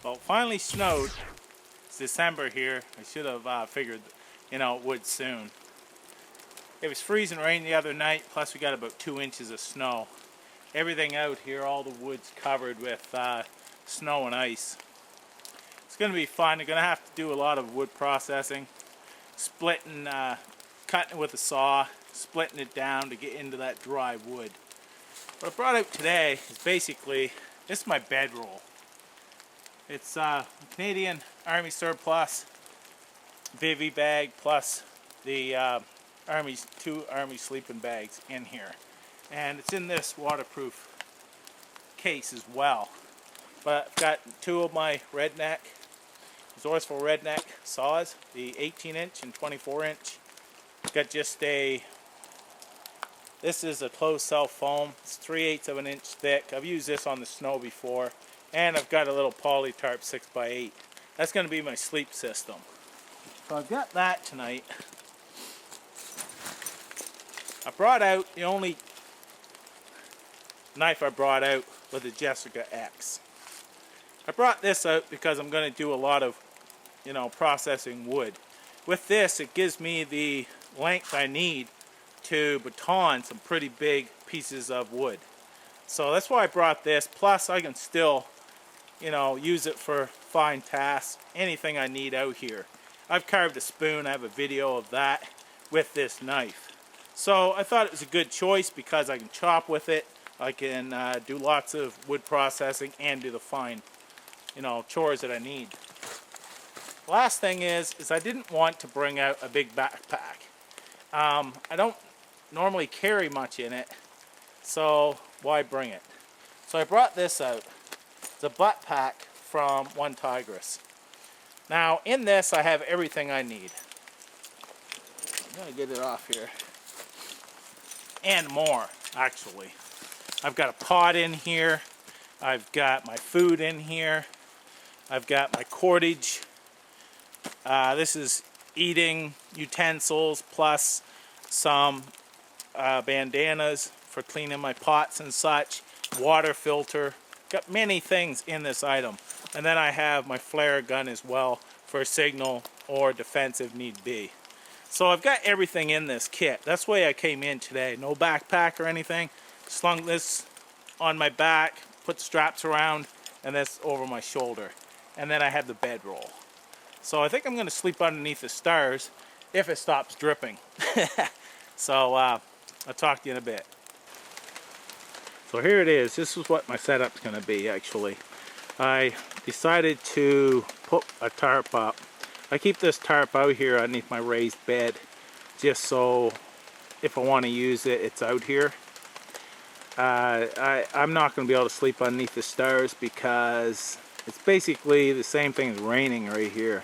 Well, it finally snowed. It's December here. I should have figured, it would soon. It was freezing rain the other night, plus we got about 2 inches of snow. Everything out here, all the wood's covered with snow and ice. It's going to be fun. I'm going to have to do a lot of wood processing, splitting, cutting it with a saw, splitting it down to get into that dry wood. What I brought out today is basically, this is my bedroll. It's a Canadian Army surplus Bivy bag plus the two Army sleeping bags in here. And it's in this waterproof case as well. But I've got 2 of my redneck, resourceful redneck saws, the 18-inch and 24-inch. Got just this is a closed cell foam. It's 3/8 of an inch thick. I've used this on the snow before. And I've got a little poly tarp 6x8. That's going to be my sleep system. So I've got that tonight. I brought out, the only knife I brought out was the Jessica X. I brought this out because I'm going to do a lot of, processing wood. With this, it gives me the length I need to baton some pretty big pieces of wood. So that's why I brought this. Plus, I can still, use it for fine tasks, anything I need out here. I've carved a spoon. I have a video of that with this knife. So I thought it was a good choice because I can chop with it. I can do lots of wood processing and do the fine, chores that I need. Last thing is I didn't want to bring out a big backpack. I don't normally carry much in it, so why bring it? So I brought this out. It's a butt pack from One Tigress. Now in this I have everything I need. I'm going to get it off here. And more, actually. I've got a pot in here. I've got my food in here. I've got my cordage. This is eating utensils plus some bandanas for cleaning my pots and such. Water filter. Got many things in this item. And then I have my flare gun as well for signal or defensive need be. So I've got everything in this kit. That's the way I came in today. No backpack or anything. Slung this on my back, put straps around, and this over my shoulder. And then I have the bedroll. So I think I'm going to sleep underneath the stars if it stops dripping. So I'll talk to you in a bit. So here it is. This is what my setup's going to be actually. I decided to put a tarp up. I keep this tarp out here underneath my raised bed just so if I want to use it, it's out here. I'm not going to be able to sleep underneath the stars because it's basically the same thing as raining right here.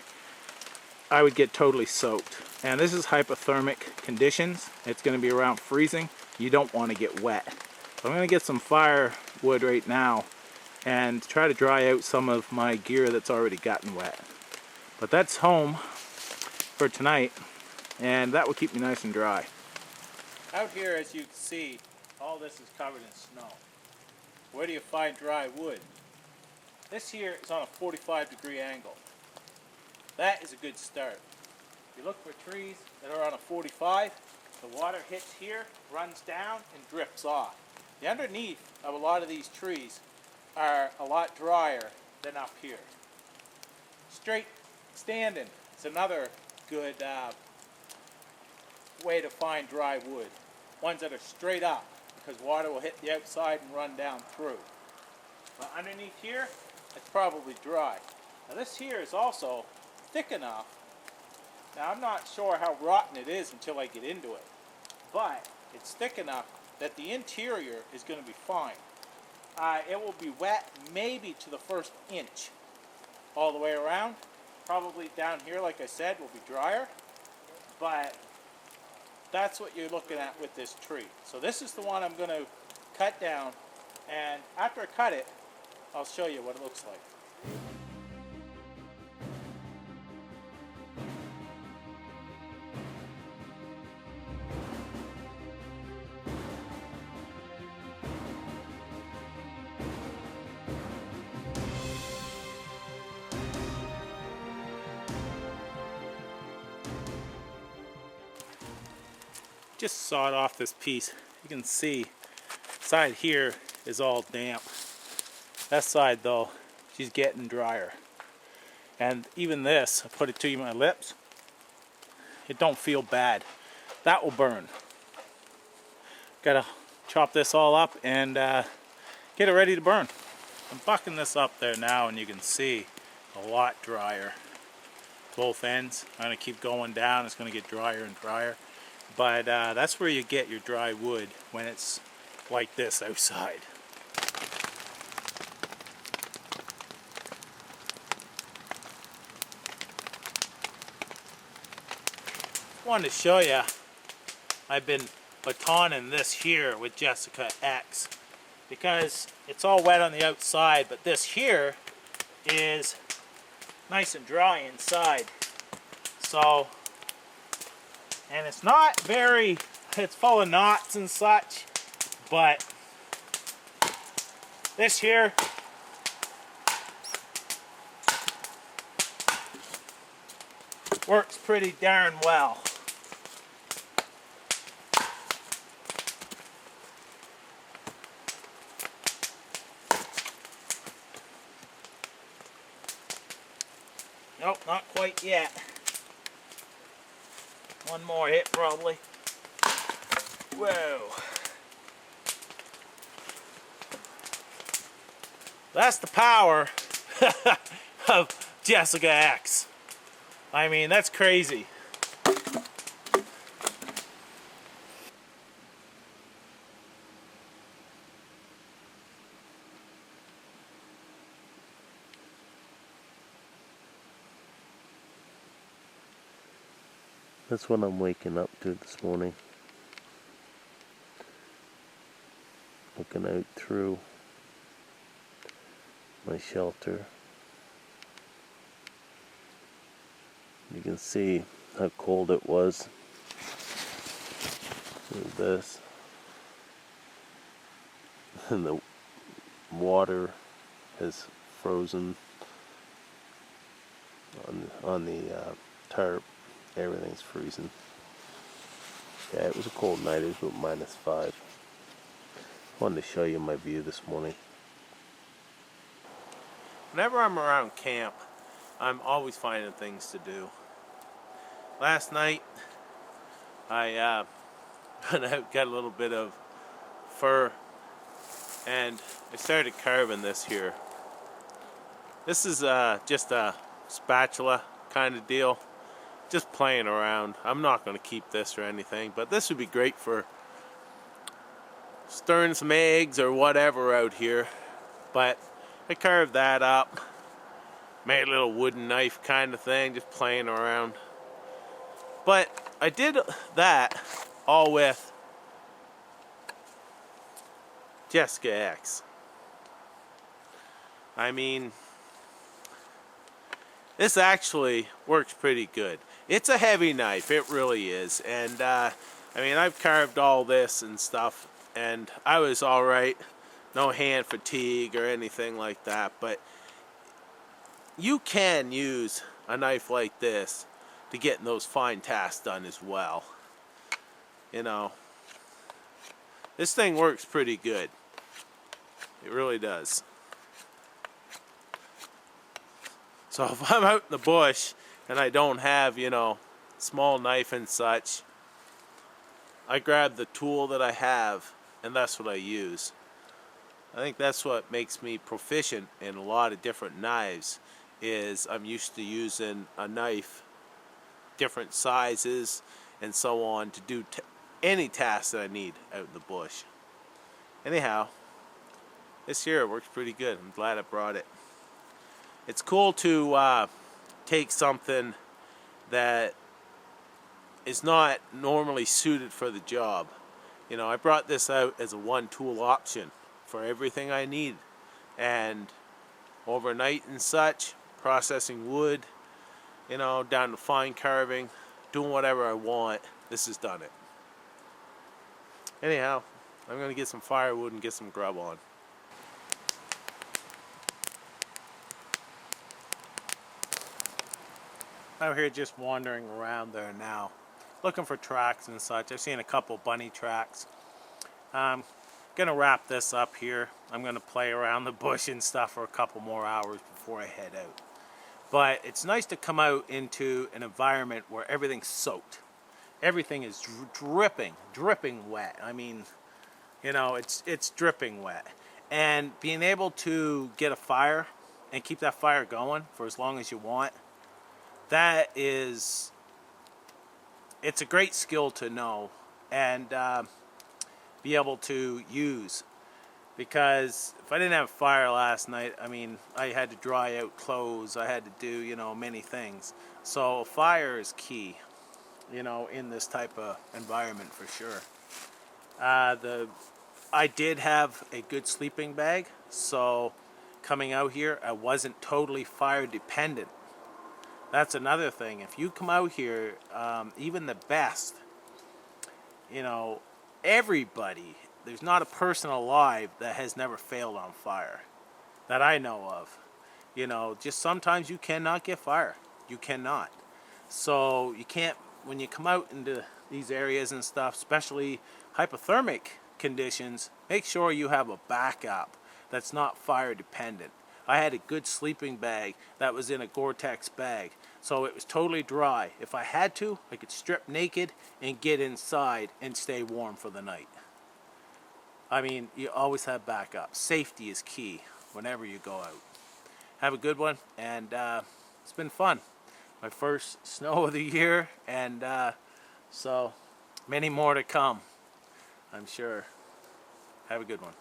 I would get totally soaked. And this is hypothermic conditions. It's going to be around freezing. You don't want to get wet. So I'm going to get some firewood right now and try to dry out some of my gear that's already gotten wet. But that's home for tonight, and that will keep me nice and dry. Out here, as you can see, all this is covered in snow. Where do you find dry wood? This here is on a 45-degree angle. That is a good start. If you look for trees that are on a 45, the water hits here, runs down, and drips off. The underneath of a lot of these trees are a lot drier than up here. Straight standing is another good way to find dry wood. Ones that are straight up, because water will hit the outside and run down through. But underneath here, it's probably dry. Now this here is also thick enough. Now I'm not sure how rotten it is until I get into it, but it's thick enough that the interior is going to be fine. It will be wet maybe to the first inch all the way around. Probably down here, like I said, will be drier, but that's what you're looking at with this tree. So this is the one I'm going to cut down, and after I cut it, I'll show you what it looks like. just sawed off this piece. You can see side here is all damp. That side though, she's getting drier. And even this, I put it to my lips, it don't feel bad. That will burn. Gotta chop this all up and get it ready to burn. I'm bucking this up there now and you can see a lot drier. Both ends. I'm going to keep going down. It's going to get drier and drier. But that's where you get your dry wood when it's like this outside. Wanted to show you, I've been batoning this here with Jessica X because it's all wet on the outside, but this here is nice and dry inside. So, and it's not very, it's full of knots and such, but this here works pretty darn well. Nope, not quite yet. One more hit probably. Whoa. That's the power of Jessica X. I mean, that's crazy. That's what I'm waking up to this morning. Looking out through my shelter. You can see how cold it was. Look at this. And the water has frozen on the tarp. Everything's freezing. Yeah, it was a cold night. It was about -5. Wanted to show you my view this morning. Whenever I'm around camp, I'm always finding things to do. Last night, I went out, got a little bit of fur, and I started carving this here. This is just a spatula kind of deal. Just playing around. I'm not going to keep this or anything, but this would be great for stirring some eggs or whatever out here. But I carved that up, made a little wooden knife kind of thing, just playing around. But I did that all with Jessica X. I mean, this actually works pretty good. It's a heavy knife, it really is. And I mean, I've carved all this and stuff, and I was all right. No hand fatigue or anything like that. But you can use a knife like this to get those fine tasks done as well. You know, this thing works pretty good. It really does. So if I'm out in the bush and I don't have, you know, small knife and such, I grab the tool that I have and that's what I use. I think that's what makes me proficient in a lot of different knives, is I'm used to using a knife, different sizes and so on, to do any task that I need out in the bush. Anyhow, this here works pretty good. I'm glad I brought it. It's cool to take something that is not normally suited for the job. You know, I brought this out as a one-tool option for everything I need. And overnight and such, processing wood, you know, down to fine carving, doing whatever I want, this has done it. Anyhow, I'm going to get some firewood and get some grub on. Out here just wandering around there now. looking for tracks and such. I've seen a couple bunny tracks. Gonna wrap this up here. I'm gonna play around the bush and stuff for a couple more hours before I head out. But it's nice to come out into an environment where everything's soaked. Everything is dripping wet. I mean, you know, it's dripping wet. And being able to get a fire and keep that fire going for as long as you want, it's a great skill to know and be able to use. Because if I didn't have fire last night, I mean, I had to dry out clothes, I had to do, you know, many things. So fire is key, you know, in this type of environment for sure. I did have a good sleeping bag, so coming out here, I wasn't totally fire dependent. That's another thing. If you come out here, even the best, you know, everybody, there's not a person alive that has never failed on fire that I know of. You know, just sometimes you cannot get fire. You cannot. So you can't, when you come out into these areas and stuff, especially hypothermic conditions, make sure you have a backup that's not fire dependent. I had a good sleeping bag that was in a Gore-Tex bag, so it was totally dry. If I had to, I could strip naked and get inside and stay warm for the night. I mean, you always have backup. Safety is key whenever you go out. Have a good one, and it's been fun. My first snow of the year, and so many more to come, I'm sure. Have a good one.